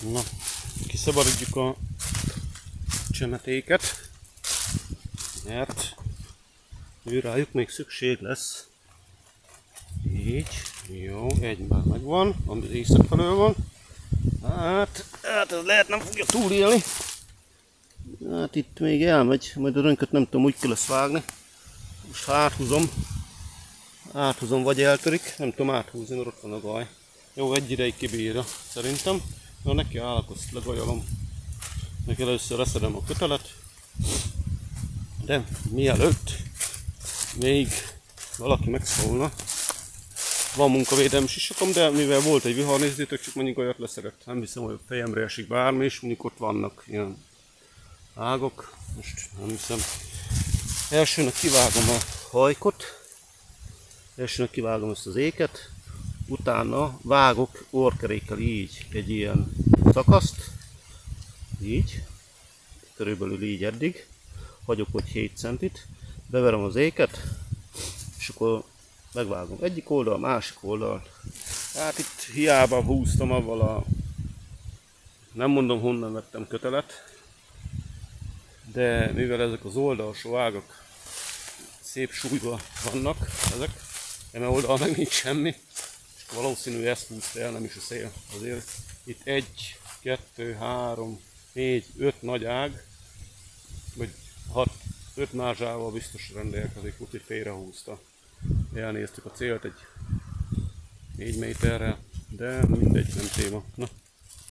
Na, kiszabadítjuk a csemetéket, mert rájuk még szükség lesz. Így, jó, egy már megvan, ami észak felől van. Hát ez lehet nem fogja túlélni. Hát itt még elmegy, majd a rönköt nem tudom, úgy kell lesz vágni. Most áthúzom vagy eltörik, nem tudom áthúzni, mert ott van a gaj. Jó, egy ideig kibírja szerintem. Na, neki állok, azt legajolom. Neki először leszedem a kötelet. De mielőtt még valaki megszólna, van munkavédelmi sisakom, de mivel volt egy vihar, nézzétek, csak mondjuk olyat leszedett. Nem hiszem, hogy a fejemre esik bármi, és mondjuk ott vannak ilyen ágok. Most nem hiszem. Elsőnek kivágom a hajkot, elsőnek kivágom ezt az éket, utána vágok orrkerékkel így egy ilyen szakaszt, így, körülbelül így eddig, hagyok hogy 7 centit, beverem az éket, és akkor megvágom egyik oldal, másik oldal. Hát itt hiába húztam avval a, nem mondom honnan vettem kötelet, de mivel ezek az oldalsó ágak szép súlyban vannak, ezek, eme oldal meg nincs semmi, és valószínű ezt húzta el, nem is a szél. Azért itt 1, 2, 3, 4, 5 nagy ág, vagy 5 mázsával biztos rendelkezik, úgyhogy félrehúzta. Elnéztük a célt egy 4 méterrel, de mindegy, nem téma. Na.